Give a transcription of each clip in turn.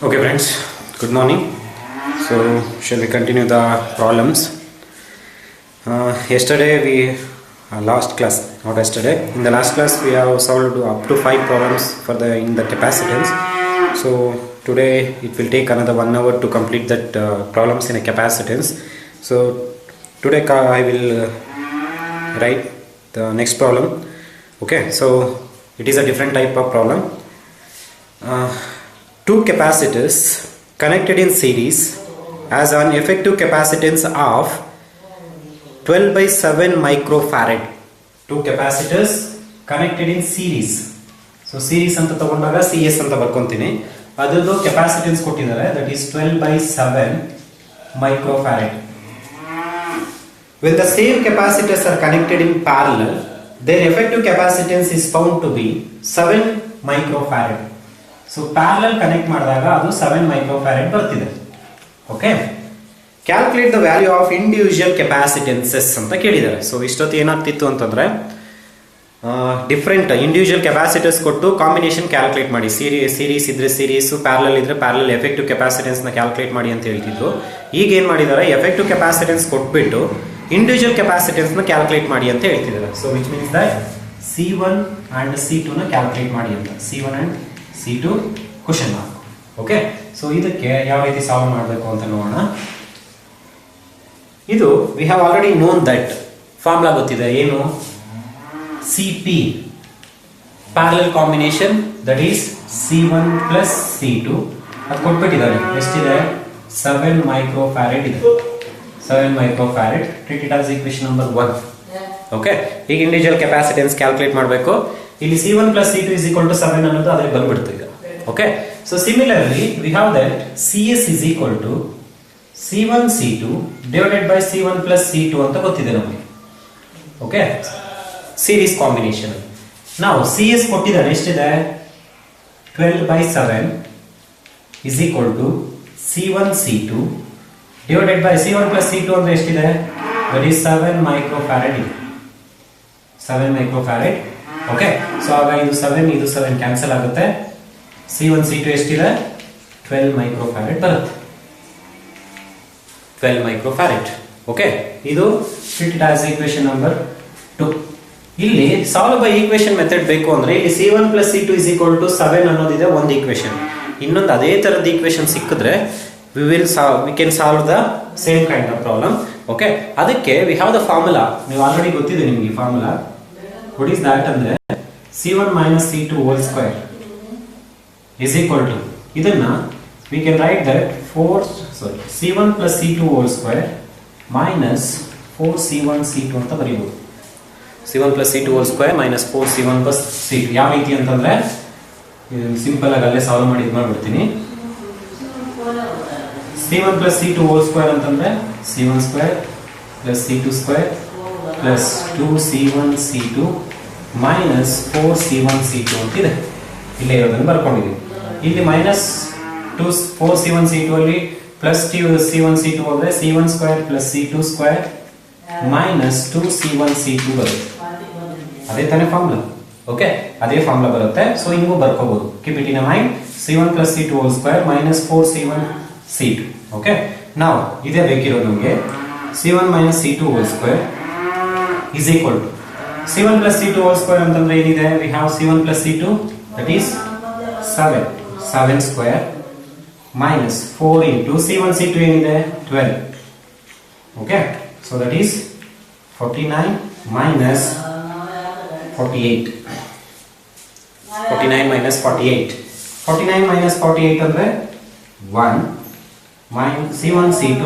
Okay friends, good morning. So shall we continue the problems? Yesterday we last class, not yesterday. In the last class we have solved up to 5 problems for the in the capacitance. So today it will take another 1 hour to complete that problems in a capacitance. So today I will write the next problem. Okay, so it is a different type of problem. Two capacitors connected in series has an effective capacitance of 12 by 7 microfarad. Two capacitors connected in series. So series anta tagondaga CS anta barkontini. Adradu capacitance kottidare, that is 12 by 7 microfarad. When the same capacitors are connected in parallel, their effective capacitance is found to be 7 microfarad. So parallel connect ಮಾಡಿದಾಗ ಅದು 7 microfarad ಬರ್ತಿದೆ. Okay, calculate the value of individual ಕೆಪಾಸಿಟೆನ್ಸಸ್ ಅಂತ ಕೇಳಿದ್ದಾರೆ. So ಇಷ್ಟೊತ್ತು ಏನಾಗ್ತಿತ್ತು ಅಂತಂದ್ರೆ different individual capacitors ಕೊಟ್ಟು combination calculate ಮಾಡಿ, ಸೀರೀಸ್ ಇದ್ರೆ ಸೀರೀಸ್, ಪ್ಯಾರಲಲ್ ಇದ್ರೆ ಪ್ಯಾರಲಲ್ ಎಫೆಕ್ಟಿವ್ ಕೆಪಾಸಿಟೆನ್ಸ್ ನ ಕ್ಯಾಲ್ಕುಲೇಟ್ ಮಾಡಿ ಅಂತ ಹೇಳ್ತಿದ್ರು. ಈಗ ಏನ್ ಮಾಡಿದ್ದಾರೆ, ಎಫೆಕ್ಟಿವ್ ಕೆಪಾಸಿಟೆನ್ಸ್ ಕೊಟ್ಬಿಟ್ಟು ಇಂಡಿವಿಜುವಲ್ ಕೆಪಾಸಿಟೆನ್ಸ್ ನ ಕ್ಯಾಲ್ಕುಲೇಟ್ ಮಾಡಿ ಅಂತ ಹೇಳ್ತಿದ್ದಾರೆ. So which means that C1 and C2 ನ ಕ್ಯಾಲ್ಕುಲೇಟ್ ಮಾಡಿ ಅಂತ, C1 and C2 question mark. Okay, so ಇದಕ್ಕೆ ಯಾವ ರೀತಿ ಸಾಲ್ವ್ ಮಾಡಬೇಕು ಅಂತ ನೋಡೋಣ. ಇದು we have already known that formula ಗೊತ್ತಿದೆ, ಏನು? CP parallel combination, that is C1 plus C2. ಅದು ಕೊಟ್ಬಿಟ್ಟಿದ್ದಾರೆ. ಎಷ್ಟಿದೆ? 7 microfarad ಇದೆ. 7 microfarad. Treat it as equation number 1. Okay, ಈಗ ಇಂಡಿವಿಜುವಲ್ ಕೆಪಾಸಿಟೆನ್ಸ್ ಕ್ಯಾಲ್ಕುಲೇಟ್ ಮಾಡಬೇಕು. ಇಲ್ಲಿ C1 plus C2 is equal to 7 ಅನ್ನೋದು ಅದಕ್ಕೆ ಬಂದ್ಬಿಡ್ತು ಈಗ. Okay, so similarly we have that CS is equal to C1 C2 divided by C1 plus C2 ಅಂತ ಗೊತ್ತಿದೆ ನಮಗೆ. Okay, series combination. ನಾವು CS ಕೊಟ್ಟಿದ್ದಾನೆ, ಎಷ್ಟಿದೆ? 12 by 7 is equal to C1 C2 divided by C1 plus C2 ಅಂದ್ರೆ ಎಷ್ಟಿದೆ? that is 7 microfarad ಇದೆ. 7 microfarad. Okay, so ಆಗ ಇದು 7 ಕ್ಯಾನ್ಸಲ್ ಆಗುತ್ತೆ. C1 C2 ಎಷ್ಟಿದೆ? 12 microfarad ಬರುತ್ತೆ. 12 microfarad. ಓಕೆ, ಇದು treat it as equation number 2. ಇಲ್ಲಿ ಸಾಲ್ವ್ ಬೈ ಈಕ್ವೇಶನ್ ಮೆಥಡ್ ಬೇಕು ಅಂದ್ರೆ ಇಲ್ಲಿ C1 plus C2 is equal to 7 ಅನ್ನೋದಿದೆ ಒಂದು ಈಕ್ವೇಶನ್. ಇನ್ನೊಂದು ಅದೇ ತರದ ಈಕ್ವೇಶನ್ ಸಿಕ್ಕಿದ್ರೆ we can solve the same kind of problem. Okay, ಅದಕ್ಕೆ we have the formula. ನೀವು ಆಲ್ರೆಡಿ ಗೊತ್ತಿದೆ ನಿಮಗೆ ಫಾರ್ಮುಲಾ. what is that ಅಂದ್ರೆ C1 minus C2 whole square is equal to, ಇದನ್ನ we can write that C1 plus C2 whole square minus 4C1 C2 ಅಂತ ಬರೀಬಹುದು. C1 plus C2 whole square minus 4C1 plus C2. ಯಾವ ರೀತಿ ಅಂತಂದ್ರೆ simple ಆಗಿ ಅಲ್ಲೇ solve ಮಾಡಿ ಇದು ಮಾಡ್ಬಿಡ್ತೀನಿ. C1 plus C2 whole square ಅಂತಂದ್ರೆ C1 square plus C2 square plus 2C1 C2 minus 4C1 C2 ಅಂತಿದೆ. ಇಲ್ಲೇ ಇರೋದನ್ನು ಬರ್ಕೊಂಡಿದ್ದೀವಿ. ಇಲ್ಲಿ minus 4C1 C2 ಅಲ್ಲಿ plus C1 C2 ಹೋದ್ರೆ C1 square plus C2 square minus 2C1 C2 ಬರುತ್ತೆ. ಅದೇ ತಾನೇ ಫಾರ್ಮುಲಾ. ಓಕೆ, ಅದೇ ಫಾರ್ಮುಲಾ ಬರುತ್ತೆ. ಸೊ ಹಿಂಗೂ ಬರ್ಕೋಬಹುದು. Keep it in mind. C1 plus C2 whole square minus 4C1 C2. Okay, ನಾವು ಇದೇ ಬೇಕಿರೋದು ನಮಗೆ. C1 minus C2 whole square is equal to C1 plus C2 whole square ಅಂತಂದ್ರೆ ಏನಿದೆ? we have C1 plus C2, that is 7 square minus 4 into C1 C2 ಏನಿದೆ? 12. Okay, so that is 49 minus 48. 49 minus 48. 49 minus 48 ಅಂದ್ರೆ 1 minus C1 C2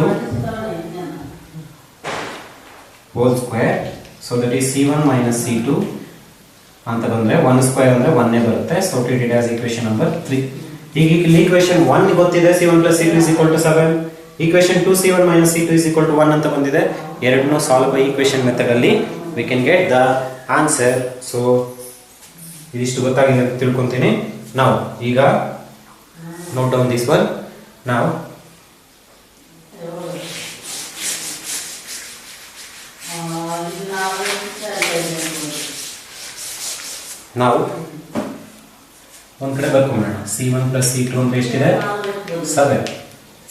whole square. So that is C1 minus C2 ಅಂತ ಬಂದ್ರೆ 1 square ಅಂದ್ರೆ 1 ಬರುತ್ತೆ. So treat it as equation number 3. ಈಗ ಇಲ್ಲಿ equation 1 ಗೊತ್ತಿದೆ, C1 plus C2 is equal to 7. equation 2 C1 minus C2 is equal to 1 ಅಂತ ಬಂದಿದೆ. ಎರಡನ್ನೂ ಸಾಲ್ವ್ ಬೈ ಈಕ್ವೇಶನ್ ಮೆಥಡ್ ಅಲ್ಲಿ we can get the answer. So ಇದಿಷ್ಟು ಗೊತ್ತಾಗಿದೆ ಅಂತ ತಿಳ್ಕೊಂತೀನಿ. ನಾವು ಈಗ note down this one. Now ನಾವು ಒಂದು ಕಡೆ ಬರ್ಕೊಂಡ್ಬಿಡೋಣ. C1 plus C2 ಅಂತ ಎಷ್ಟಿದೆ? 7.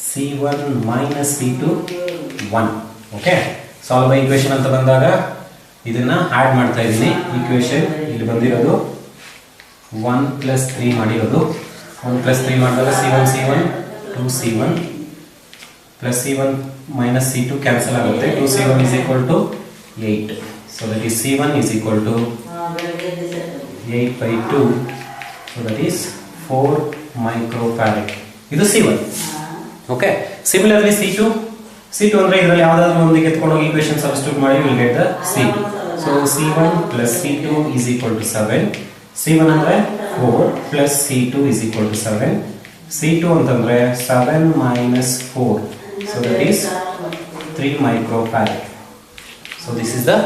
C1 minus C2 1. Okay, solve by equation ಅಂತ ಬಂದಾಗ ಇದನ್ನ ಆಡ್ ಮಾಡ್ತಾ ಇದ್ದೀನಿ. ಈಕ್ವೇಶನ್ ಇಲ್ಲಿ ಬಂದಿರೋದು 1 plus 3 ಮಾಡಿರೋದು. 1 plus 3 ಮಾಡಿದಾಗ C1 2C1 plus C1 minus C2 cancel ಆಗುತ್ತೆ. 2C1 is equal to 8. So that is C1 is equal to 8 by 2. So that is 4 microfarad. ಇದು C1. ಓಕೆ, ಸಿಮಿಲರ್ಲಿ C2 ಅಂದ್ರೆ ಇದರಲ್ಲಿ ಯಾವುದಾದ್ರೂ ಒಂದಿಗೆ ಎತ್ಕೊಂಡು ಹೋಗಿ ಈಕ್ವೇಶನ್ ಸಬ್ಸ್ಟಿಟ್ಯೂಟ್ ಮಾಡಿ will get the C2. So C1 plus C2 is equal to 7. C1 ಅಂದ್ರೆ 4 plus C2 is equal to 7. C2 ಅಂತಂದ್ರೆ 7 minus 4. So that is 3 microfarad. So this is the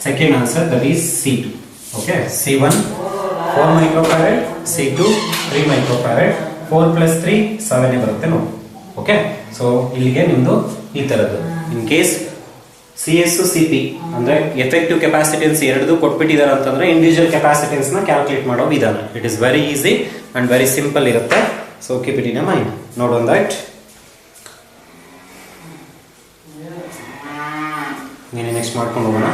second answer, that is C2. Okay, C1 4 microfarad, C2 3 microfarad, 4 plus 3 7 ಬರುತ್ತೆ ನೋಡಿ. Okay, so ಇಲ್ಲಿಗೆ ನಿಮ್ದು ಈ ತರದ್ದು. In case CS CP ಅಂದ್ರೆ effective capacitance ಎರಡದು ಕೊಟ್ಬಿಟ್ಟಿದ್ದಾರೆ ಅಂತಂದ್ರೆ ಇಂಡಿವಿಜುವಲ್ ಕೆಪಾಸಿಟೆನ್ಸ್ ನ ಕ್ಯಾಲ್ಕುಲೇಟ್ ಮಾಡೋ ವಿಧಾನ it is very easy and very simple ಇರುತ್ತೆ. So keep it in mind. Note on that. ನೀನು ನೆಕ್ಸ್ಟ್ ಮಾಡ್ಕೊಂಡು ಹೋಗೋಣ.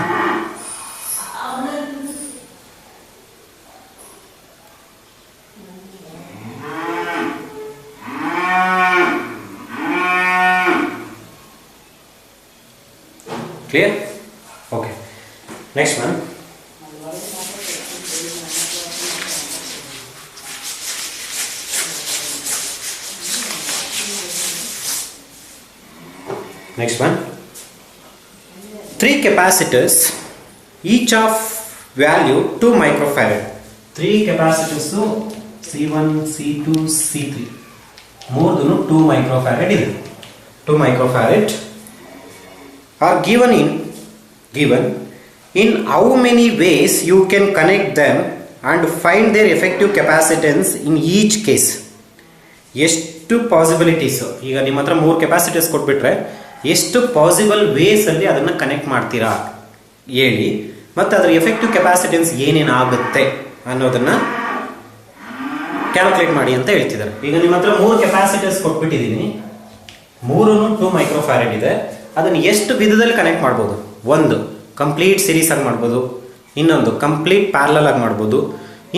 Clear? Okay. Next one. Next one. 3 capacitors, each of value 2 microfarad. 3 capacitors C1, C2, C3. ಮೂರ್ದು 2 microfarad ಇದೆ. 2 microfarad are given in how many ways you can connect them and find their effective capacitance in each case. ಎಷ್ಟು possibilities, ಈಗ ನಿಮ್ಮ ಹತ್ರ 3 capacitors ಕೊಟ್ಬಿಟ್ರೆ ಎಷ್ಟು possible ways ಅಲ್ಲಿ ಅದನ್ನ connect ಮಾಡ್ತೀರಾ ಹೇಳಿ, ಮತ್ತೆ ಅದರ ಎಫೆಕ್ಟಿವ್ ಕೆಪಾಸಿಟೆನ್ಸ್ ಏನೇನಾಗುತ್ತೆ ಅನ್ನೋದನ್ನ ಕ್ಯಾಲ್ಕುಲೇಟ್ ಮಾಡಿ ಅಂತ ಹೇಳ್ತಿದ್ದಾರೆ. ಈಗ ನಿಮ್ಮ ಹತ್ರ 3 ಕೆಪಾಸಿಟರ್ಸ್ ಕೊಟ್ಬಿಟ್ಟಿದ್ದೀನಿ, 3 2 ಮೈಕ್ರೋಫ್ಯಾರಡ್ ಇದೆ. ಅದನ್ನು ಎಷ್ಟು ವಿಧದಲ್ಲಿ ಕನೆಕ್ಟ್ ಮಾಡ್ಬೋದು? ಒಂದು ಕಂಪ್ಲೀಟ್ ಸೀರೀಸ್ ಆಗಿ ಮಾಡ್ಬೋದು, ಇನ್ನೊಂದು ಕಂಪ್ಲೀಟ್ ಪ್ಯಾರಲಲ್ ಆಗಿ ಮಾಡ್ಬೋದು,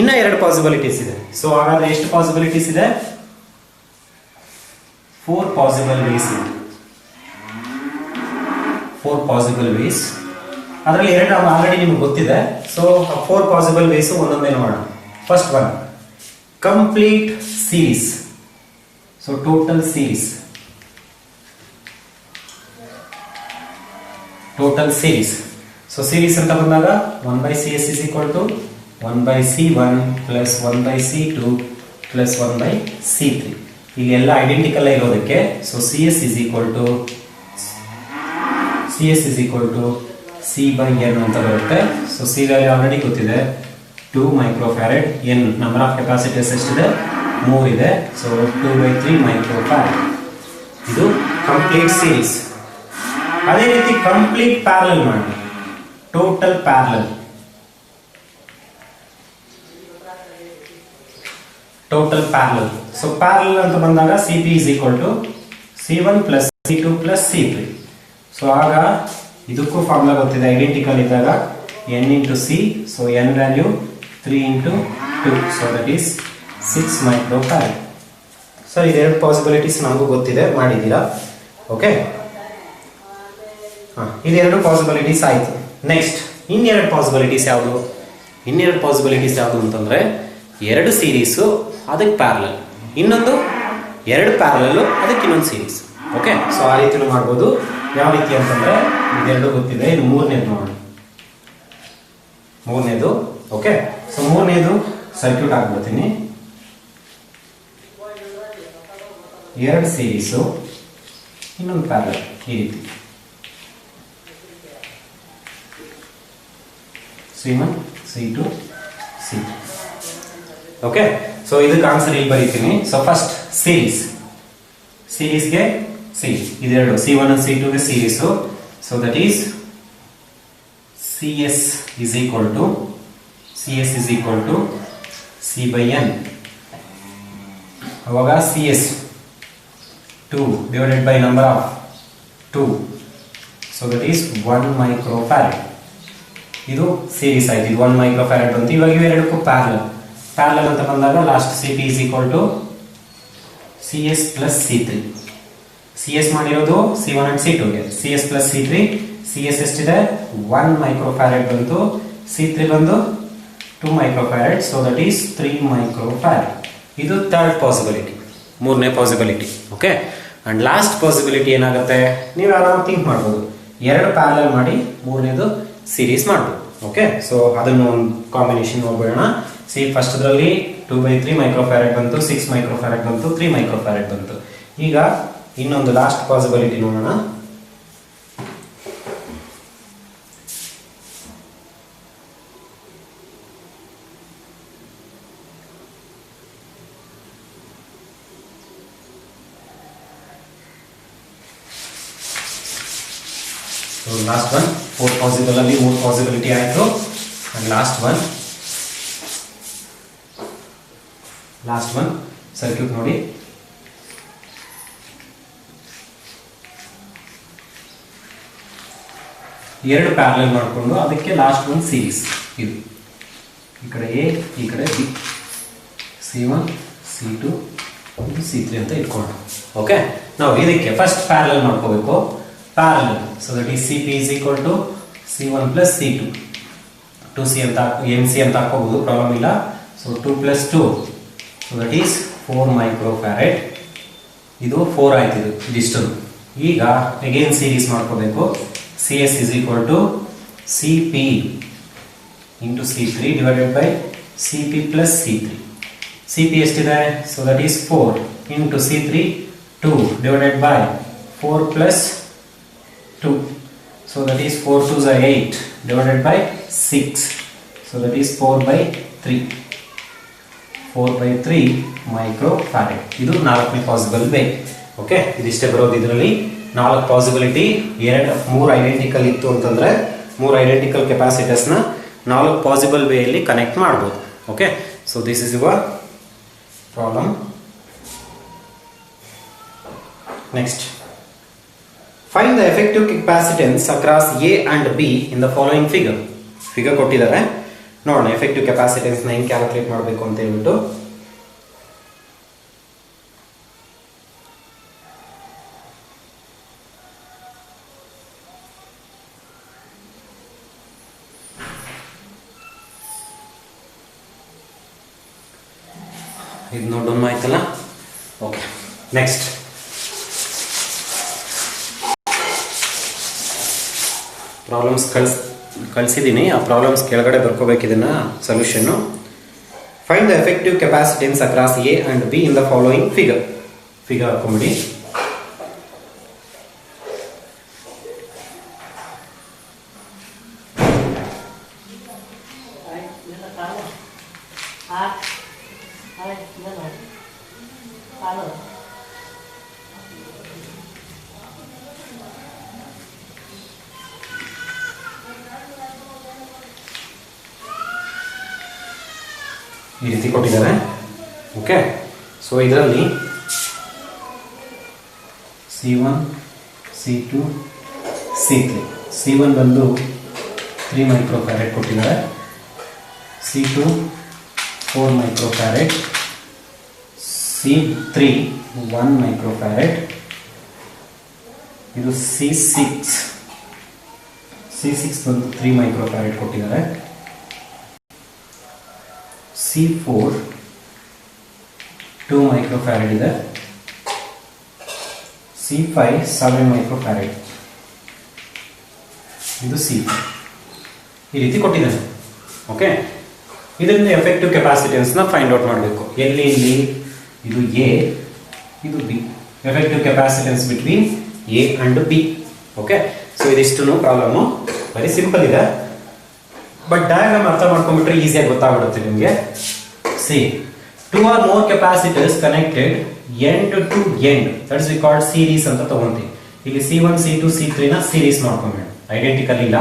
ಇನ್ನ 2 ಪಾಸಿಬಿಲಿಟೀಸ್ ಇದೆ. ಸೊ ಹಾಗಾದ್ರೆ ಎಷ್ಟು ಪಾಸಿಬಿಲಿಟೀಸ್ ಇದೆ? 4 ಪಾಸಿಬಲ್ ವೇಸ್ ಇದೆ. 4 ಪಾಸಿಬಲ್ ವೇಸ್. ಅದರಲ್ಲಿ 2 ಆಲ್ರೆಡಿ ನಿಮ್ಗೆ ಗೊತ್ತಿದೆ. ಸೊ 4 ಪಾಸಿಬಲ್ ವೇಸ್ ಒಂದೊಂದೇ ನೋಡೋಣ. First one complete series. So total series. Total series. So series ಅಂತ ಬಂದಾಗ 1/CS is equal to 1/C1 plus 1/C2 plus 1/C3. ಈಗ ಎಲ್ಲ ಐಡೆಂಟಿಕಲ್ ಇರೋದಕ್ಕೆ so CS is equal to C/N ಅಂತ ಬರುತ್ತೆ. ಸೊ C ವ್ಯಾಲ್ಯೂ ಆಲ್ರೆಡಿ ಗೊತ್ತಿದೆ, 2 microfarad. N number of capacitors ಎಷ್ಟಿದೆ? 3 ಇದೆ. So 2/3 microfarad. ಇದು ಕಂಪ್ಲೀಟ್ ಸೀರೀಸ್. ಅದೇ ರೀತಿ ಕಂಪ್ಲೀಟ್ ಪ್ಯಾರಲಲ್ ಮಾಡಿ, ಟೋಟಲ್ ಪ್ಯಾರಲಲ್. ಸೊ ಪ್ಯಾರಲಲ್ ಅಂತ ಬಂದಾಗ CP is equal to C1 plus C2 plus C3. So ಆಗ ಇದಕ್ಕೂ ಫಾರ್ಮುಲಾ ಗೊತ್ತಿದೆ, ಐಡೆಂಟಿಕಲ್ ಇದ್ದಾಗ N into C. So N value 3 into 2. So that is 6 microfarad. So ಇದೆರಡು ಪಾಸಿಬಿಲಿಟೀಸ್ ನಮಗೂ ಗೊತ್ತಿದೆ, ಮಾಡಿದ್ದೀರಾ. ಓಕೆ, ಇದೆರಡು ಪಾಸಿಬಿಲಿಟೀಸ್ ಆಯಿತು. ನೆಕ್ಸ್ಟ್ ಇನ್ನೆರಡು ಪಾಸಿಬಿಲಿಟೀಸ್ ಯಾವುದು ಅಂತಂದರೆ 2 ಸೀರೀಸು ಅದಕ್ಕೆ ಪ್ಯಾರಲಲ್, ಇನ್ನೊಂದು 2 ಪ್ಯಾರಲಲ್ಲು ಅದಕ್ಕೆ ಇನ್ನೊಂದು ಸೀರೀಸ್. ಓಕೆ, ಸೊ ಆ ರೀತಿನೂ ಮಾಡ್ಬೋದು. ಯಾವ ರೀತಿ ಅಂತಂದರೆ ಇದೆರಡು ಗೊತ್ತಿದೆ. ಇದು ಮೂರನೇದು ನೋಡಿ, ಮೂರನೇದು. ಓಕೆ, ಸೊ ಮೂರನೇದು ಸರ್ಕ್ಯೂಟ್ ಹಾಕ್ಬಿಡ್ತೀನಿ. 2 ಸೀರೀಸು, ಇನ್ನೊಂದು ಪ್ಯಾರಲಲ್, ಈ ರೀತಿ C1, C2, C3. Okay, so ಇದಕ್ಕೆ ಆನ್ಸರ್ ಇಲ್ಲಿ ಬರೀತೀನಿ. ಸೊ ಫಸ್ಟ್ ಸೀರೀಸ್ಗೆ ಇದೆರಡು C1 and C2 ಗೆ series. So that is CS is equal to C/N. ಅವಾಗ CS 2 divided by number of 2, so that is 1 microfarad. ಇದು ಸೀರೀಸ್ ಆಯ್ತು, ಇದು 1 microfarad ಬಂತು. ಇವಾಗ ಇವೆರಡಕ್ಕೂ ಪ್ಯಾರಲಲ್ ಅಂತ ಬಂದಾಗ last CP is equal to CS plus C3. CS ಮಾಡಿರೋದು C1 and C2 ಗೆ, CS plus C3. CS ಎಷ್ಟಿದೆ 1 microfarad ಬಂತು, C3 ಬಂದು 2 microfarad, so that is 3 microfarad. ಇದು ಥರ್ಡ್ ಪಾಸಿಬಿಲಿಟಿ, ಮೂರನೇ possibility. Okay, and last possibility ಏನಾಗುತ್ತೆ, ನೀವು ಆರಾಮಾಗಿ ಥಿಂಕ್ ಮಾಡ್ಬೋದು, ಎರಡು ಪ್ಯಾರಲಲ್ ಮಾಡಿ ಮೂರನೇದು ಸೀರೀಸ್ ಮಾಡ್ಬೋದು. ಓಕೆ, ಸೊ ಅದನ್ನು ಒಂದು ಕಾಂಬಿನೇಷನ್ ನೋಡ್ಬೇಡ. ಸಿ ಫಸ್ಟ್ರಲ್ಲಿ 2/3 microfarad ಬಂತು, 6 microfarad ಬಂತು, 3 microfarad ಬಂತು. ಈಗ ಇನ್ನೊಂದು ಲಾಸ್ಟ್ ಪಾಸಿಬಿಲಿಟಿ ನೋಡೋಣ. ಲಾಸ್ಟ್ ಒನ್ 4 ಪಾಸಿಬಲ್ ಅಲ್ಲಿ 3 ಪಾಸಿಬಿಲಿಟಿ ಆಯಿತು. ಅಂಡ್ ಲಾಸ್ಟ್ ಒನ್ ಸರ್ಕ್ಯೂಟ್ ನೋಡಿ. ಎರಡು ಪ್ಯಾರಲಲ್ ಮಾಡಿಕೊಂಡು ಅದಕ್ಕೆ ಲಾಸ್ಟ್ ಒನ್ ಸೀರೀಸ್. ಇದು ಈ ಕಡೆ ಎ, ಈ ಕಡೆ ಬಿ, C1 C2 ಇದು C3 ಅಂತ ಇಟ್ಕೊಂಡು. ಓಕೆ, ನಾವು ಇದಕ್ಕೆ ಫಸ್ಟ್ ಪ್ಯಾರಲಲ್ ಮಾಡ್ಕೋಬೇಕು. Parallel, so that is CP is equal to C1 plus C2. 2C ಅಂತ MC ಅಂತ ಹಾಕೋಬಹುದು, ಪ್ರಾಬ್ಲಮ್ ಇಲ್ಲ. So 2 plus 2, so that is 4 microfarad. ಇದು 4 ಆಯ್ತು, ಇದಿಷ್ಟು. ಈಗ ಅಗೇನ್ ಸೀರೀಸ್ ಮಾಡ್ಕೋಬೇಕು. CS is equal to CP into C3 divided by CP plus C3. CP ಎಷ್ಟಿದೆ, so that is 4 into C3 2 divided by 4 plus 2, so that is 4 2s are 8 divided by 6, so that is 4/3 microfarad. ಇದು ನಾಲ್ಕನೇ possible way. Okay, ಇದಿಷ್ಟೇ ಬರೋದು. ಇದರಲ್ಲಿ 4 possibility, 3 identical ಇತ್ತು ಅಂತಂದ್ರೆ 3 identical ಕೆಪಾಸಿಟರ್ಸ್ನ 4 possible ವೇಯಲ್ಲಿ connect ಮಾಡ್ಬೋದು. Okay, so this is your problem. Next, find the effective capacitance across A and B in the following figure. Figure ಕೊಟ್ಟಿದ್ದಾರೆ, ನೋಡೋಣ ಎಫೆಕ್ಟಿವ್ ಕೆಪಾಸಿಟೆನ್ಸ್ ನ ಹೆಂಗೆ ಕ್ಯಾಲ್ಕುಲೇಟ್ ಮಾಡಬೇಕು ಅಂತ ಹೇಳ್ಬಿಟ್ಟು. ಇದು ನೋಡೋಣ ಆಯ್ತಲ್ಲ. ಓಕೆ, ನೆಕ್ಸ್ಟ್ ಪ್ರಾಬ್ಲಮ್ಸ್ ಕಳಿಸಿದ್ದೀನಿ. ಆ ಪ್ರಾಬ್ಲಮ್ಸ್ ಕೆಳಗಡೆ ಬರ್ಕೋಬೇಕು ಇದನ್ನ solution. Find the effective capacitance across A and B in the following figure. Figure ಹಾಕೊಂಬಿಡಿ. ಈ ರೀತಿ ಕೊಟ್ಟಿದ್ದಾರೆ. ಓಕೆ, ಸೊ ಇದರಲ್ಲಿ C1 C2 C3. C1 ಬಂದು 3 microfarad ಕೊಟ್ಟಿದ್ದಾರೆ, C2 4 microfarad, C3 1 microfarad. ಇದು C6 ಬಂದು 3 microfarad ಕೊಟ್ಟಿದ್ದಾರೆ, C4 2 microfarad ಇದೆ, C5 7 microfarad. ಇದು C5 ಈ ರೀತಿ ಕೊಟ್ಟಿದ್ದಾನೆ. ಓಕೆ, ಇದರಿಂದ ಎಫೆಕ್ಟಿವ್ ಕೆಪಾಸಿಟೆನ್ಸ್ ನ ಫೈಂಡ್ ಔಟ್ ಮಾಡಬೇಕು. ಇಲ್ಲಿ ಇದು ಎ, ಇದು B. Effective capacitance between A and B. Okay, so ಇದಿಷ್ಟು ಪ್ರಾಬ್ಲಮ್ ವೆರಿ ಸಿಂಪಲ್ ಇದೆ, ಬಟ್ ಡಯಾಗ್ರಾಮ್ ಅರ್ಥ ಮಾಡ್ಕೊಂಡ್ಬಿಟ್ರೆ ಈಸಿಯಾಗಿ ಗೊತ್ತಾಗ್ಬಿಡುತ್ತೆ ನಿಮಗೆ. C 2 or more capacitors connected end to end, that is we called series ಅಂತ ತಗೊಂತೀವಿ. ಇಲ್ಲಿ C1 C2 C3 ನ ಸೀರೀಸ್ ಮಾಡ್ಕೊಂಬೇಡ, ಐಡೆಂಟಿಕಲ್ ಇಲ್ಲ.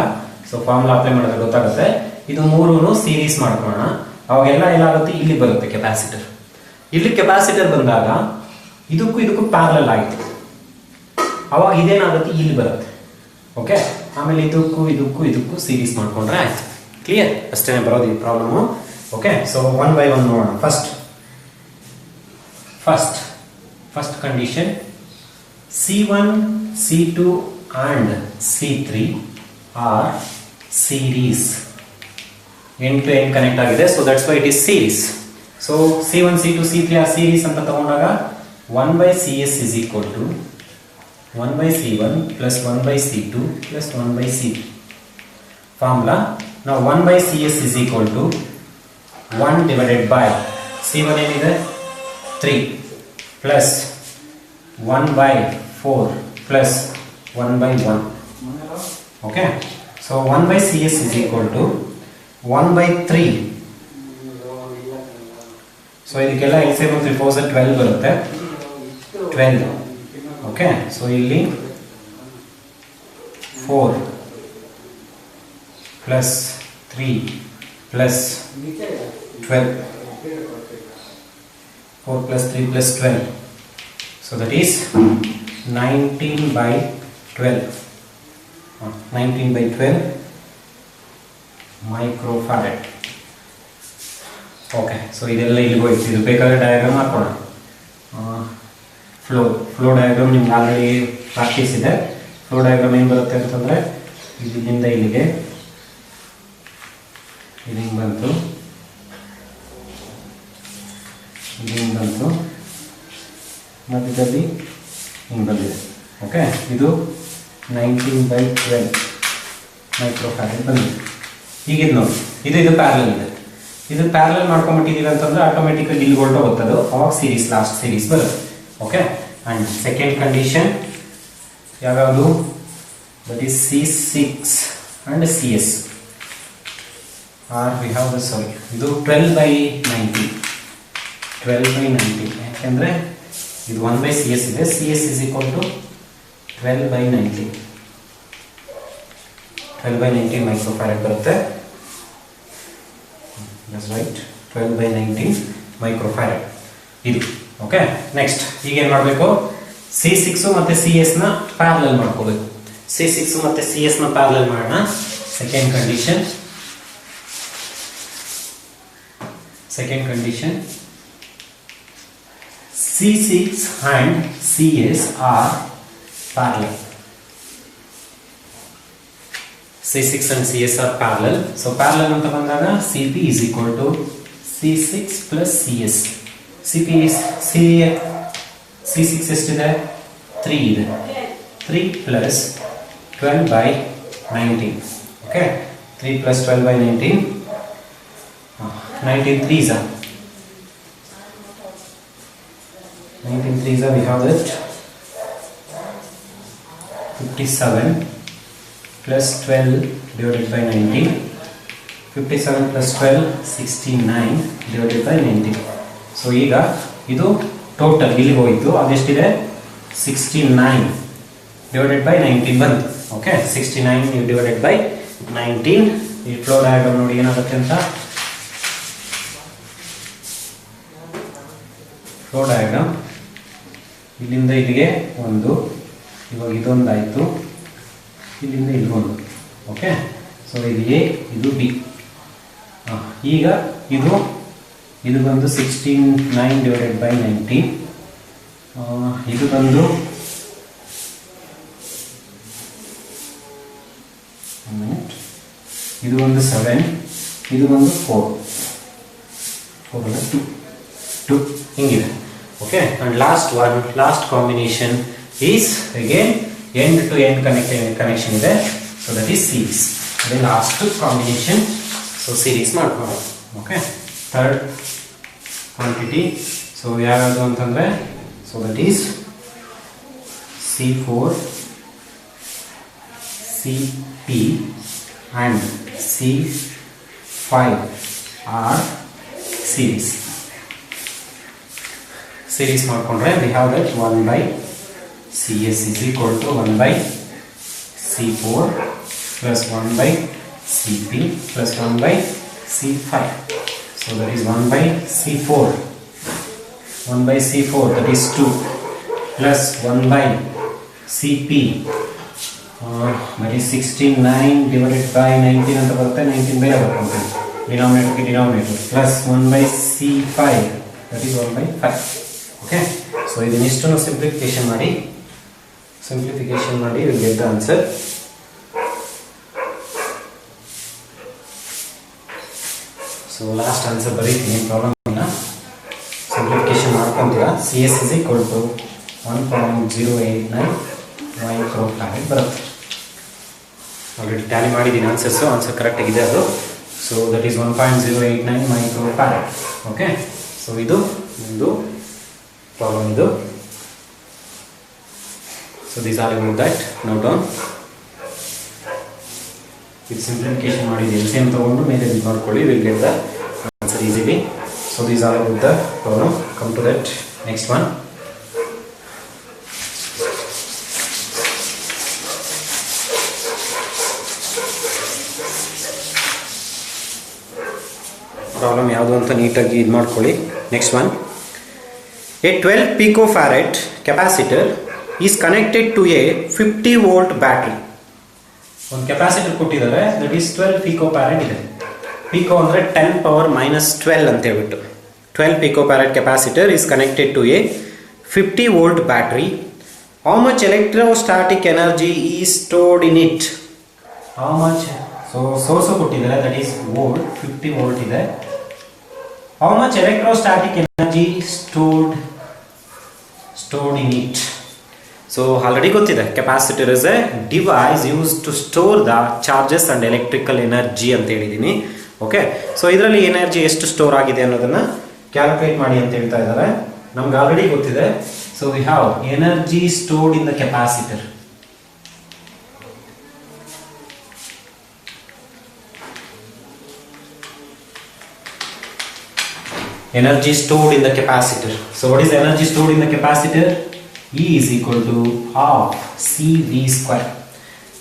ಸೊ ಫಾರ್ಮುಲಾ ಅಪ್ಲೈ ಮಾಡಿದ್ರೆ ಗೊತ್ತಾಗುತ್ತೆ. ಇದು ಮೂರನ್ನು ಸೀರೀಸ್ ಮಾಡ್ಕೊಳ್ಳೋಣ, ಅವಾಗೆಲ್ಲ ಏನಾಗುತ್ತೆ ಇಲ್ಲಿ ಬರುತ್ತೆ ಕೆಪಾಸಿಟರ್. ಇಲ್ಲಿ ಕೆಪಾಸಿಟರ್ ಬಂದಾಗ ಇದಕ್ಕೂ ಇದಕ್ಕೂ ಪ್ಯಾರಲಲ್ ಆಯಿತು, ಅವಾಗ ಇದೇನಾಗುತ್ತೆ ಇಲ್ಲಿ ಬರುತ್ತೆ. ಓಕೆ, ಆಮೇಲೆ ಇದಕ್ಕೂ ಇದಕ್ಕೂ ಇದಕ್ಕೂ ಸೀರೀಸ್ ಮಾಡ್ಕೊಂಡ್ರೆ ಆಯ್ತು. ಕ್ಲಿಯರ್? ಅಷ್ಟೇ ಬರೋದು ಈ problem. Okay, so one by one ನೋಡೋಣ. First condition, C1, C2 and C3 are series. End to end connect ಆಗಿದೆ, so that's why it is series. So C1, C2, C3 are series ಅಂತ ತಗೊಂಡಾಗ 1 by CS is equal to 1 by C1 plus 1 by C2 plus 1 by C3. Formula. Now 1 by CS is equal to 1 divided by C1 ಏನಿದೆ 3 plus 1 by 4 plus 1 by 1. Okay, so 1 by CS is equal to 1 by 3. So ಇದಕ್ಕೆಲ್ಲ LCM 3 4 12 ಬರುತ್ತೆ, 12. Okay, so ಇಲ್ಲಿ 4 plus 3 plus 12, 4 plus 3 plus 12, so that is 19 by 12. 19 by 12 microfarad. Okay, so ಇದೆಲ್ಲ ಇಲ್ಲಿಗೆ ಹೋಯ್ತು. ಇದು ಬೇಕಾದ್ರೆ diagram ಹಾಕೋಣ. ಫ್ಲೋ ಡಯಾಗ್ರಾಮ್ ನಿಮ್ಗೆ ಆಲ್ರೆಡಿ ಪ್ರಾಕ್ಟೀಸ್ ಇದೆ. ಫ್ಲೋ ಡಯಾಗ್ರಾಮ್ ಏನು ಬರುತ್ತೆ ಅಂತಂದರೆ, ಇಲ್ಲಿಂದ ಇಲ್ಲಿಗೆ ಇದು ಹಿಂಗೆ ಬಂತು, ಇದು ಹಿಂಗೆ ಬಂತು, ಮಧ್ಯದಲ್ಲಿ ಹಿಂಗೆ ಬಂದಿದೆ. ಓಕೆ, ಇದು 19 by 12 ಮೈಕ್ರೋಫ್ಯಾರಡ್ ಬಂದಿದೆ. ಹೀಗಿದ್ದು ನೋಡಿ, ಇದು ಪ್ಯಾರಲಲ್ ಇದೆ. ಇದು ಪ್ಯಾರಲಲ್ ಮಾಡ್ಕೊಂಡ್ಬಿಟ್ಟಿದ್ದೀವಿ ಅಂತಂದ್ರೆ ಆಟೋಮೆಟಿಕಲಿ ಇಲ್ಲಿ ಹೊರಟೋಗುತ್ತದು, ಅವಾಗ ಸೀರೀಸ್ ಲಾಸ್ಟ್ ಸೀರೀಸ್ ಬರುತ್ತೆ. ಓಕೆ, ಆ್ಯಂಡ್ ಸೆಕೆಂಡ್ ಕಂಡೀಷನ್ ಯಾವ್ಯಾವುದು? That is C6 and CS. We have the sorry, ಇದು 12 by 90. 12 by 90 ಯಾಕೆಂದರೆ ಇದು 1 by CS ಇದೆ. CS is equal to 12 by 90. 12 by 90 microfarad ಬರುತ್ತೆ. That's right, 12 by 90 ಮೈಕ್ರೋಫ್ಯಾರಡ್ ಇದು. Okay, next ಈಗ ಏನು ಮಾಡಬೇಕು? C6 ಮತ್ತು CS ನ ಪ್ಯಾರಲಲ್ ಮಾಡ್ಕೋಬೇಕು. C6 ಮತ್ತು CS ನ ಪ್ಯಾರಲಲ್ ಮಾಡೋಣ. Second condition C6 and CS are parallel. C6 and CS are parallel. So parallel ಅಂತ ಬಂದಾಗ CP is equal to C6 plus CS. CP is C6 ಎಷ್ಟಿದೆ? 3 ಇದೆ. 3 plus 12 by 19. Okay, 3 plus 12 by 19. 19 3s are. 19 3s are, we have that 57 plus 12 divided by 19. 57 plus 12 69 divided by 19. So ಈಗ ಇದು total ಇಲ್ಲಿಗೆ ಹೋಯಿತು, ಅದೆಷ್ಟಿದೆ? 69 divided by 19 ಬಂತು. Okay, 69 divided by 19. ಈ flow diagram ನೋಡಿ ಏನಾಗುತ್ತೆ ಅಂತ. ಫ್ಲೋ ಡಯಾಗ್ರಾಮ್ ಇಲ್ಲಿಂದ ಇಲ್ಲಿಗೆ ಒಂದು, ಇವಾಗ ಇದೊಂದಾಯಿತು, ಇಲ್ಲಿಂದ ಇಲ್ಲಿಗೊಂದು. ಓಕೆ, ಸೊ ಇದು ಎ, ಇದು ಬಿ. ಈಗ ಇದು ಬಂದು 69 divided by 19. ಇದು ಬಂದು ಇದು ಒಂದು 7, ಇದು ಒಂದು 4 2 ಹಿಂಗಿದೆ. Okay, and last combination is again end to end connection ಇದೆ. So that is series. ಅದೇ ಲಾಸ್ಟ್ ಕಾಂಬಿನೇಷನ್. ಸೊ ಸೀರೀಸ್ ಮಾಡ್ಕೊಳ್ಳೋದು. ಓಕೆ, ಥರ್ಡ್ ಕ್ವಾಂಟಿಟಿ ಸೊ ಯಾವ್ಯಾವುದು ಅಂತಂದರೆ, so that is C4 CP and C5 are series. Series ಮಾಡ್ಕೊಂಡ್ರೆ we have that 1 by CS is equal to 1 by C4 plus 1 by CP plus 1 by C5. So that is 1 by C4 1 by C4 that is 2 plus 1 by CP that is 16 9 divided by 19 ಅಂತ ಬರುತ್ತೆ 19 ಬೇರೆ ಬರುತ್ತೆ denominator denominator plus 1 by C5 that is 1 by 5 okay so ಇದನ್ನಿಷ್ಟನ್ನು simplification ಮಾಡಿ we will get the answer so last answer ಬರೀತೀನಿ problem ಅನ್ನ simplification ಮಾಡ್ಕೊಂತೀರಾ CS is equal to 1.089 microfarad ಬರುತ್ತೆ already tally ಮಾಡಿದ್ದೀನಿ ಆನ್ಸರ್ ಕರೆಕ್ಟ್ ಆಗಿದೆ ಅದು so that is 1.089 microfarad okay so ಇದು ಒಂದು ಪ್ರಾಬ್ಲಮ್ ಇದು so these are about that note down with simplification ಮಾಡಿದ್ದೀನಿ ಸೇಮ್ ತಗೊಂಡು ಮೇಲೆ ಇದು ಮಾಡ್ಕೊಳ್ಳಿ we'll get the answer easily so these are about the problem come to that next one problem ಯಾವುದು ಅಂತ ನೀಟಾಗಿ ಇದು ಮಾಡ್ಕೊಳ್ಳಿ next one A 12 picofarad capacitor is connected to a 50 volt battery ಒಂದು ಕೆಪಾಸಿಟರ್ ಕೊಟ್ಟಿದ್ದಾರೆ ದಟ್ ಈಸ್ 12 picofarad ಇದೆ pico ಅಂದರೆ 10 power minus 12 ಅಂತ ಹೇಳ್ಬಿಟ್ಟು 12 picofarad capacitor is connected to a 50 volt battery how much electrostatic energy is stored in it how much so source ಕೊಟ್ಟಿದ್ದಾರೆ that is volt 50 volt ಇದೆ how much electrostatic energy stored in it so already ಗೊತ್ತಿದೆ capacitor is a device used to store the charges and electrical energy ಅಂತ ಹೇಳಿದೀನಿ okay so ಇದರಲ್ಲಿ energy ಎಷ್ಟು store ಆಗಿದೆ ಅನ್ನೋದನ್ನ calculate ಮಾಡಿ ಅಂತ ಹೇಳ್ತಾ ಇದ್ದಾರೆ ನಮ್ಗೆ ಆಲ್ರೆಡಿ ಗೊತ್ತಿದೆ so we have energy stored in the capacitor energy stored in the capacitor so what is the energy stored in the capacitor E is equal to half CV square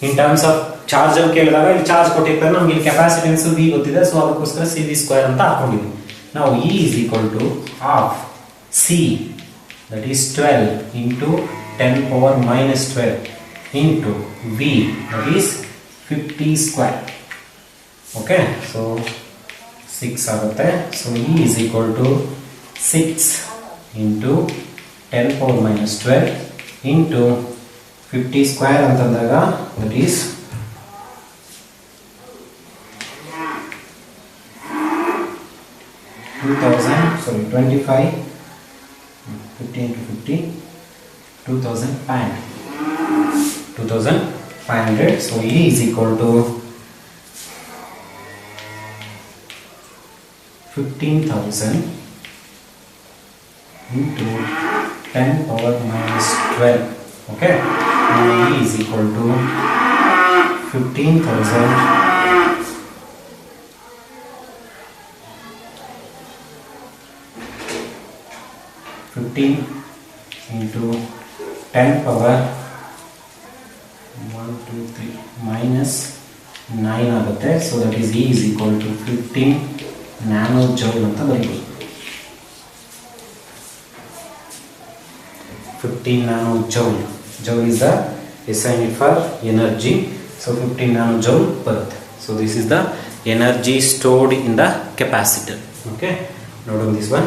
in terms of charge ಅಂತ ಕೇಳಿದಾಗ ಇಲ್ಲಿ charge ಕೊಟ್ಟಿರ್ತಾರೆ ನಮಗೆ ಇಲ್ಲಿ capacitance V ಗೊತ್ತಿದೆ so ಅದಕ್ಕೋಸ್ಕರ CV square ಅಂತ ಹಾಕೊಂಡಿದ್ದೀವಿ ನಾವು E is equal to half C that is 12 into 10 power minus 12 into V that is 50 square okay so 6 ಆಗುತ್ತೆ so E is equal to 6 into 10 power minus 12 into 50 square ಅಂತಂದಾಗ that is 25 50 into 50 2500 so E is equal to 15,000 into 10 power minus 12 okay and E is equal to 15,000 15 into 10 power 1 2 3 minus 9 ಆಗುತ್ತೆ so that is E is equal to 15 nano joule ಅಂತ ಬರೀಬೋದು 15 nano joule joule is the SI unit for energy so 15 nano joule ಬರುತ್ತೆ so this is the energy stored in the capacitor okay note on this one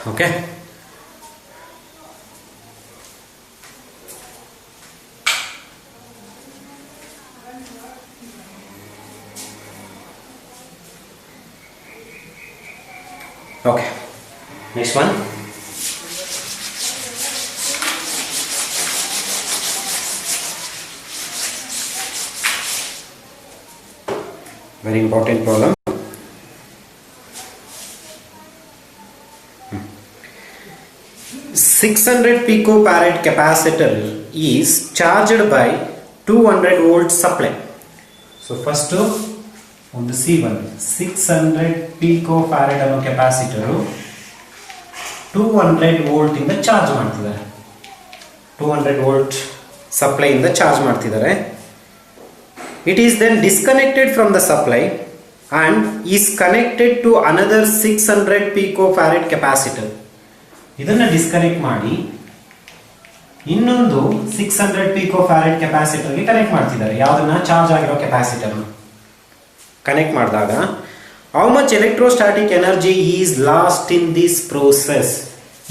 okay okay next one very important problem 600 picofarad capacitor is charged by 200 volt supply. So first on the C1 600 picofarad ಅನ್ನೋ capacitor 200 volt ಇಂದ charge ಮಾಡ್ತಿದ್ದಾರೆ. 200 volt supply ಇಂದ charge ಮಾಡ್ತಿದ್ದಾರೆ. It is then disconnected from the supply and is connected to another 600 picofarad capacitor. ಇದನ್ನ disconnect ಮಾಡಿ ಇನ್ನೊಂದು 600 picofarad capacitor ಗೆ connect ಮಾಡ್ತಿದ್ದಾರೆ. ಯಾವುದನ್ನ? ಚಾರ್ಜ್ ಆಗಿರೋ ಕೆಪಾಸಿಟರ್ ಕನೆಕ್ಟ್ ಮಾಡಿದಾಗ how much electrostatic energy is lost in this process?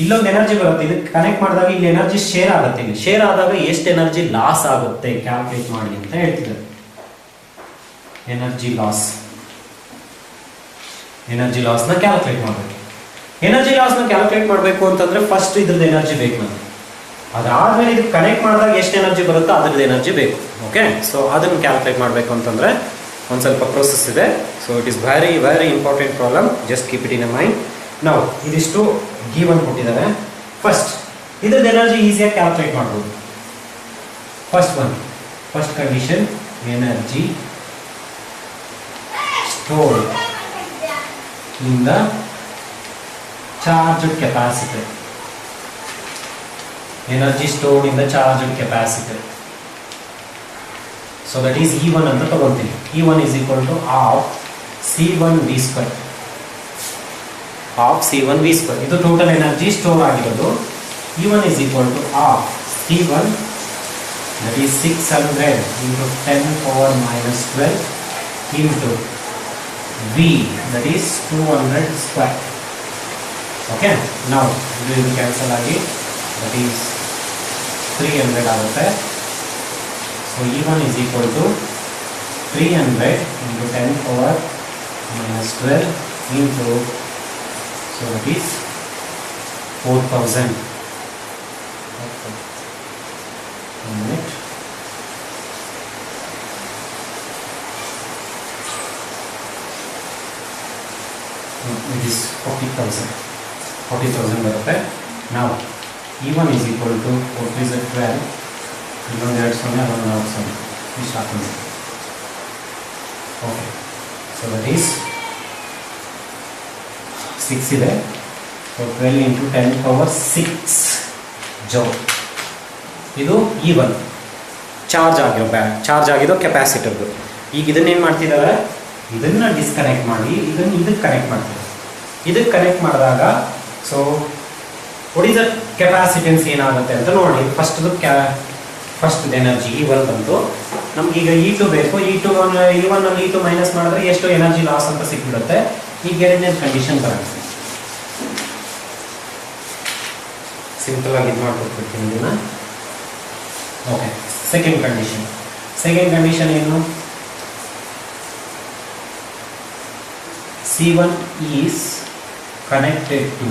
ಇಲ್ಲೊಂದು ಎನರ್ಜಿ ಬರುತ್ತೆ. ಇದಕ್ಕೆ ಕನೆಕ್ಟ್ ಮಾಡಿದಾಗ ಇಲ್ಲಿ ಎನರ್ಜಿ ಶೇರ್ ಆಗುತ್ತೆ. ಇಲ್ಲಿ ಶೇರ್ ಆದಾಗ ಎಷ್ಟು ಎನರ್ಜಿ ಲಾಸ್ ಆಗುತ್ತೆ ಕ್ಯಾಲ್ಕುಲೇಟ್ ಮಾಡಿ ಅಂತ ಹೇಳ್ತಿದ್ದಾರೆ. ಎನರ್ಜಿ ಲಾಸ್ ನ ಕ್ಯಾಲ್ಕುಲೇಟ್ ಮಾಡಬೇಕು. ಎನರ್ಜಿ ಲಾಸ್ ನ ಕ್ಯಾಲ್ಕುಲೇಟ್ ಮಾಡಬೇಕು ಅಂತಂದ್ರೆ ಫಸ್ಟ್ ಇದ್ರದ್ದು ಎನರ್ಜಿ ಬೇಕು ನಮಗೆ. ಅದಾದ್ಮೇಲೆ ಇದು ಕನೆಕ್ಟ್ ಮಾಡಿದಾಗ ಎಷ್ಟು ಎನರ್ಜಿ ಬರುತ್ತೋ ಅದ್ರದ್ದು ಎನರ್ಜಿ ಬೇಕು. ಓಕೆ, ಸೊ ಅದನ್ನು ಕ್ಯಾಲ್ಕುಲೇಟ್ ಮಾಡಬೇಕು ಅಂತಂದ್ರೆ ಒಂದು ಸ್ವಲ್ಪ ಪ್ರೋಸೆಸ್ ಇದೆ. So it is very very important problem. Just keep it in a mind. ನಾವು ಇದಿಷ್ಟು ಗಿವನ್ ಕೊಟ್ಟಿದ್ದಾರೆ. ಫಸ್ಟ್ ಇದ್ರದ್ದು ಎನರ್ಜಿ ಈಸಿಯಾಗಿ ಕ್ಯಾಲ್ಕುಲೇಟ್ ಮಾಡ್ಬೋದು. First condition energy stored in the charged capacitor. Energy stored in the charged capacitor. So that is E1 ಅಂತ ತಗೊಂತೀವಿ. E1 is equal to half C1 V square. Half C1 V square. ಇದು total energy store ಆಗಿರೋದು. E1 is equal to half C1, that is 600 into 10 power minus 12 into V, that is 200 square. Okay, now we will cancel again, that is 300 ಆಗುತ್ತೆ. So E1 is equal to 300 into 10 power minus 12 into, so that is 4000. Okay. 1 minute. It is 40,000 ಬರುತ್ತೆ. Now E1 is equal to 4 is 12. ಇನ್ನೊಂದು 2 0 ಅದೊಂದು 4 0 ಇಷ್ಟು ಹಾಕೊಂಡು. Okay, so that is 6 ಇದೆ. So 12 into 10 power 6 joule. ಇದು E1 charge ಆಗಿರೋ ಕೆಪಾಸಿಟರ್ದು. ಈಗ ಇದನ್ನೇನು ಮಾಡ್ತಿದ್ದಾರೆ? ಇದನ್ನ ಡಿಸ್ಕನೆಕ್ಟ್ ಮಾಡಿ ಇದಕ್ಕೆ ಕನೆಕ್ಟ್ ಮಾಡ್ತೀವಿ. ಇದಕ್ಕೆ ಕನೆಕ್ಟ್ ಮಾಡಿದಾಗ ಸೊ ಒಡಿದ ಕೆಪಾಸಿಟೆನ್ಸ್ ಏನಾಗುತ್ತೆ ಅಂತ ನೋಡಿ. ಫಸ್ಟ್ ಎನರ್ಜಿ E1 ಬಂತು. ನಮ್ಗೀಗ E2 ಬೇಕು. E1 ಅಲ್ಲಿ E2 ಮೈನಸ್ ಮಾಡಿದ್ರೆ ಎಷ್ಟು ಎನರ್ಜಿ ಲಾಸ್ ಅಂತ ಸಿಕ್ಬಿಡುತ್ತೆ. ಈಗ ಎರಡನೇ ಕಂಡೀಷನ್ ಬರುತ್ತೆ. ಸಿಂಪಲ್ ಆಗಿ ಇದು ಮಾಡ್ಕೊಟ್ಬಿಡ್ತೀನಿ ಇದನ್ನ. ಓಕೆ, ಸೆಕೆಂಡ್ ಕಂಡೀಷನ್ ಏನು? C1 is connected to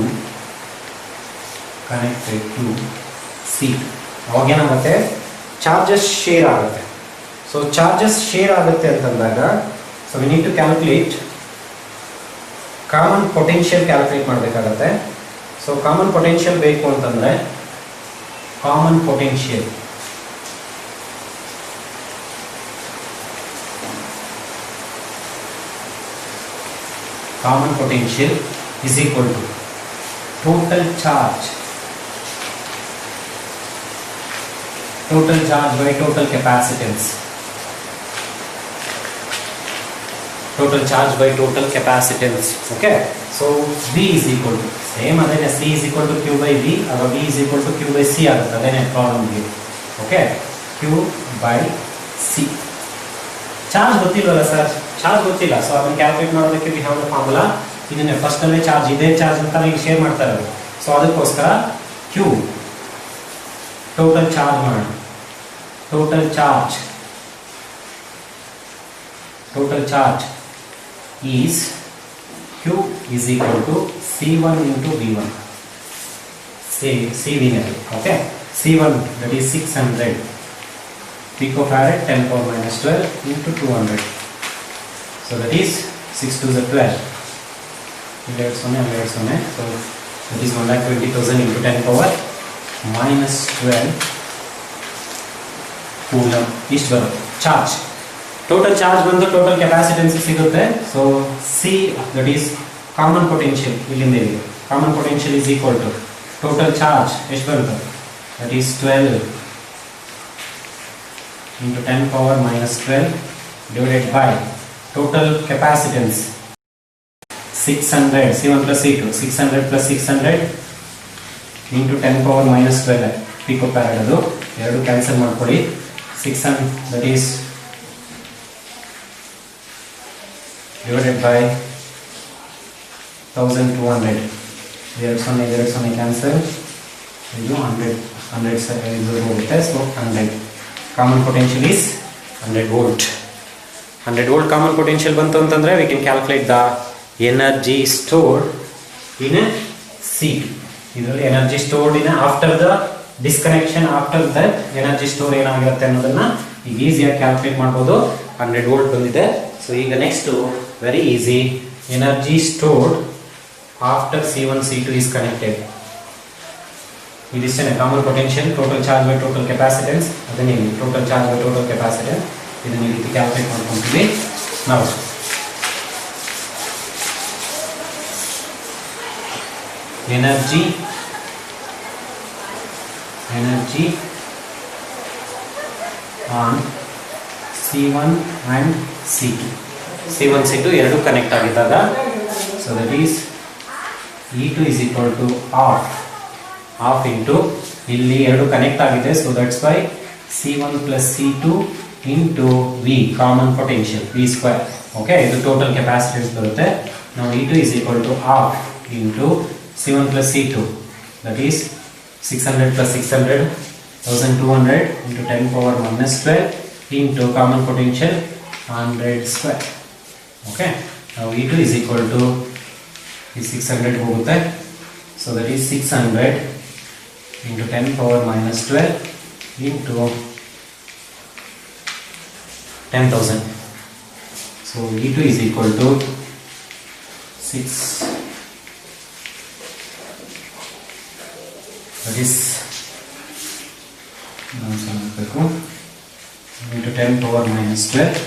C. ಅವಾಗ ಏನಾಗುತ್ತೆ? ಚಾರ್ಜಸ್ ಶೇರ್ ಆಗುತ್ತೆ. ಸೊ ಚಾರ್ಜಸ್ ಶೇರ್ ಆಗುತ್ತೆ ಅಂತಂದಾಗ so we need to calculate common potential calculate ಮಾಡಬೇಕಾಗತ್ತೆ. ಸೊ ಕಾಮನ್ ಪೊಟೆನ್ಷಿಯಲ್ ಬೇಕು ಅಂತಂದ್ರೆ common potential is equal to total charge by total capacitance. Okay, so V is equal to same adene C is equal to Q by V, or V is equal to Q by C agutte. Adene problem here. Okay, Q by C. Charge ಗೊತ್ತಿಲ್ವಲ್ಲ sir? Charge ಗೊತ್ತಿಲ್ಲ. So ಅದನ್ನು calculate ಮಾಡೋದಕ್ಕೆ we have the formula. ಇದನ್ನೇ ಫಸ್ಟಲ್ಲೇ charge ಇದೇ charge ಅಂತ ಈಗ share ಮಾಡ್ತಾರೆ. ಸೊ ಅದಕ್ಕೋಸ್ಕರ ಕ್ಯೂ ಟೋಟಲ್ ಚಾರ್ಜ್ ಮಾಡಿ. Total charge is Q is equal to C1 into V1. CV ನಲ್ಲಿ. Okay, C1 that is 600 picofarad 10 power minus 12 into 200. So that is 6 to the 12. So that is 1,20,000 into 10 power minus 12 coulomb ಇಷ್ಟು ಬರುತ್ತೆ charge. Total charge ಬಂದು total capacitance ಸಿಗುತ್ತೆ. So C that is common potential, ಇಲ್ಲಿಂದ ಇದೆ common potential is equal to total charge ಎಷ್ಟು ಬರುತ್ತೆ, that is 12 into 10 power minus 12 divided by total capacitance 600, C1 plus C2, 600 plus 600 into 10 power minus 12 picofarad. ಅದು ಎರಡು cancel ಮಾಡ್ಕೊಳ್ಳಿ. 600 that is divided by 1200. ಎರಡು ಸೊನ್ನೆ cancel, ಇದು 100 ಇದು ಹೋಗುತ್ತೆ. So 100 common potential is 100 volt. 100 volt common potential ಬಂತು ಅಂತಂದರೆ we can calculate the energy stored in C2. ಇದರಲ್ಲಿ energy stored in after the disconnection, after that energy store ಏನಾಗಿರುತ್ತೆ ಅನ್ನೋದನ್ನ ಈಗ ಈಸಿಯಾಗಿ ಕ್ಯಾಲ್ಕುಲೇಟ್ ಮಾಡ್ಬೋದು. 100 ವೋಲ್ಟ್ ಬಂದಿದೆ. ಸೊ ಈಗ next very easy, energy stored after C1 C2 is connected. ಇದಿಷ್ಟೇ common potential, total charge by total capacitance. ಅದನ್ನೇ total charge by total capacitance ಇದನ್ನ ಈ ರೀತಿ ಕ್ಯಾಲ್ಕುಲೇಟ್ ಮಾಡ್ಕೊಂತೀವಿ ನಾವು. Energy on C1 and C2, C1 C2 ಎರಡು connect ಆಗಿದ್ದಾಗ, so that is E2 is equal to half into ಇಲ್ಲಿ ಎರಡು ಕನೆಕ್ಟ್ ಆಗಿದೆ. So that's why C1 plus C2 into V common potential V square. Okay, ಇದು total capacitance ಬರುತ್ತೆ. ನಾವು E2 is equal to half into C1 plus C2, that is 600 plus 600, 1200 into 10 power minus 12 into common potential 100 square. Okay, now E2 is equal to 600 ಹೋಗುತ್ತೆ. So that is 600 into 10 power minus 12 into 10,000. So E2 is equal to 6, that is into 10 power minus 12.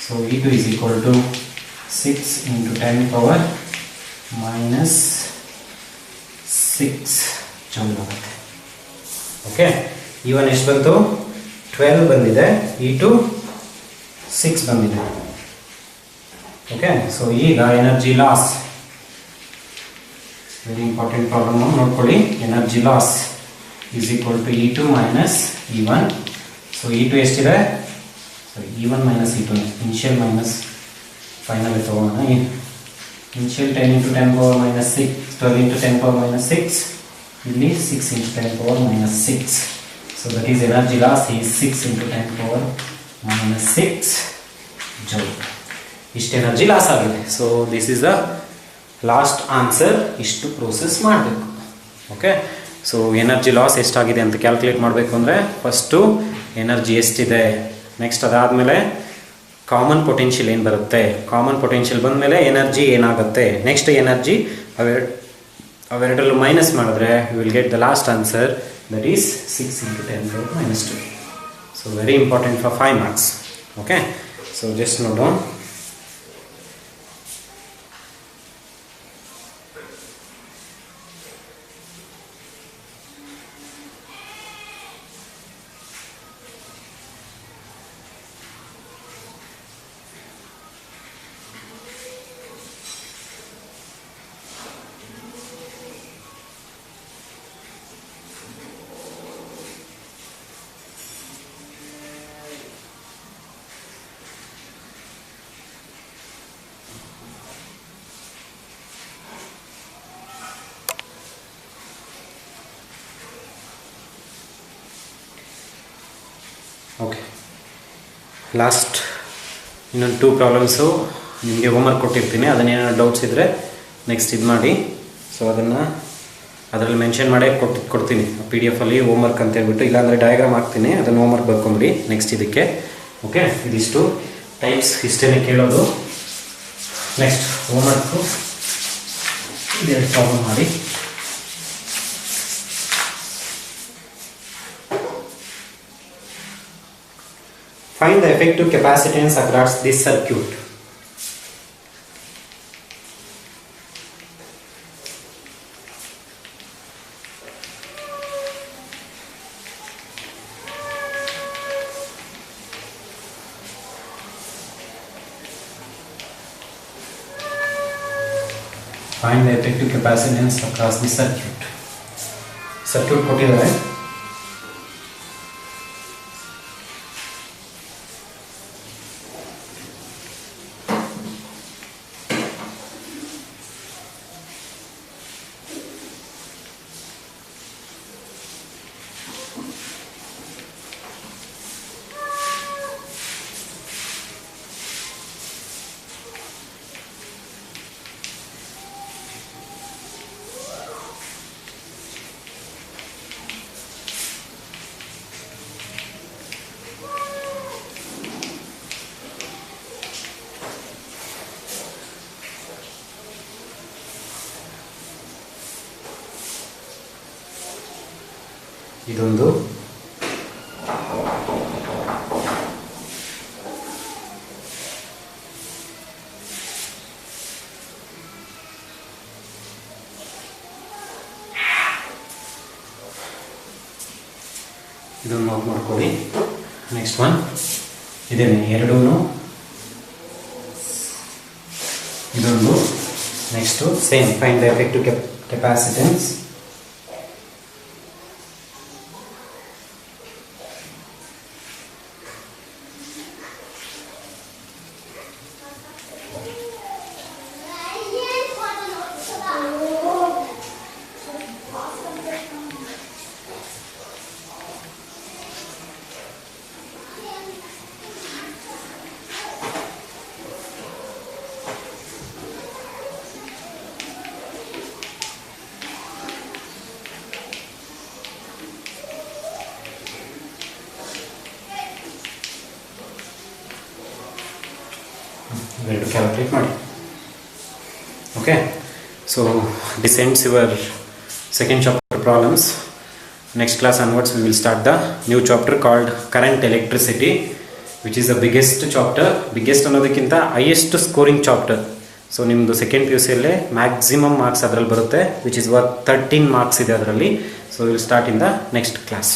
So E2 is equal to 6 into 10 power minus 6 joule ಆಗುತ್ತೆ. Okay, E1 ಎಷ್ಟು ಬಂತು, 12 ಬಂದಿದೆ, E2 6 ಬಂದಿದೆ. Okay, so ಈಗ energy loss, very important problem ನೋಡ್ಕೊಳ್ಳಿ. Energy loss is equal to E2 minus E1. So E2 ಎಷ್ಟಿದೆ, sorry E1 minus E2, initial minus final ತಗೋಣ. Initial 10 into 10 power minus 6, 12 into 10 power minus 6, ಇಲ್ಲಿ 6 into 10 power minus 6. So that is energy loss is 6 into 10 power minus 6 joule. ಇಷ್ಟು energy loss ಆಗಿದೆ. So this is the last answer. ಇಷ್ಟು process ಮಾಡಬೇಕು. Okay, so energy loss ಎಷ್ಟಾಗಿದೆ ಅಂತ calculate ಮಾಡಬೇಕು ಅಂದರೆ first energy ಎಷ್ಟಿದೆ, ನೆಕ್ಸ್ಟ್ ಅದಾದಮೇಲೆ ಕಾಮನ್ ಪೊಟೆನ್ಷಿಯಲ್ ಏನು ಬರುತ್ತೆ, ಕಾಮನ್ ಪೊಟೆನ್ಷಿಯಲ್ ಬಂದಮೇಲೆ ಎನರ್ಜಿ ಏನಾಗುತ್ತೆ, ನೆಕ್ಸ್ಟ್ ಎನರ್ಜಿ ಅವೆರಡರಲ್ಲೂ ಮೈನಸ್ ಮಾಡಿದ್ರೆ you will get the last answer, that is 6 into 10 power minus 2. So very important for 5 marks. Okay, so just ನೋಡೋಣ. ಓಕೆ, ಲಾಸ್ಟ್ ಇನ್ನೊಂದು 2 ಪ್ರಾಬ್ಲಮ್ಸು ನಿಮಗೆ ಹೋಮ್ವರ್ಕ್ ಕೊಟ್ಟಿರ್ತೀನಿ. ಅದನ್ನೇನೋ ಡೌಟ್ಸ್ ಇದ್ದರೆ ನೆಕ್ಸ್ಟ್ ಇದು ಮಾಡಿ. ಸೊ ಅದರಲ್ಲಿ ಮೆನ್ಷನ್ ಮಾಡೇ ಕೊಡ್ತೀನಿ PDF ಅಲ್ಲಿ ಹೋಮ್ವರ್ಕ್ ಅಂತ ಹೇಳ್ಬಿಟ್ಟು, ಇಲ್ಲಾಂದರೆ ಡಯಾಗ್ರಾಮ್ ಹಾಕ್ತೀನಿ, ಅದನ್ನು ಹೋಮ್ವರ್ಕ್ ಬರ್ಕೊಂಬಿಡಿ ನೆಕ್ಸ್ಟ್ ಇದಕ್ಕೆ. ಓಕೆ, ಇದಿಷ್ಟು ಟೈಪ್ಸ್ ಇಷ್ಟೇ ಕೇಳೋದು. ನೆಕ್ಸ್ಟ್ ಹೋಮ್ವರ್ಕು ಇದೆರಡು ಪ್ರಾಬ್ಲಮ್ ಮಾಡಿ. Find the effective capacitance across this circuit. Find the effective capacitance across the circuit. Circuit ಕೊಟ್ಟಿದ್ದಾರೆ. ಇದೊಂದು ಇದನ್ನು ನೋಟ್ ಮಾಡ್ಕೊಳ್ಳಿ. ನೆಕ್ಸ್ಟ್ ಒನ್ ಇದೇನೆ ಎರಡೂ ಇದೊಂದು. Next same find the effective capacitance. to calculate ಮಾಡಿ. Okay, so this ends your second chapter problems. Next class onwards we will start the new chapter called current electricity, which is the biggest chapter. Biggest ಅನ್ನೋದಕ್ಕಿಂತ highest scoring chapter. So ನಿಮ್ಮದು second PUC ಅಲ್ಲೇ maximum marks ಅದರಲ್ಲಿ ಬರುತ್ತೆ, which is worth 13 marks ಇದೆ ಅದರಲ್ಲಿ. So will start in the next class.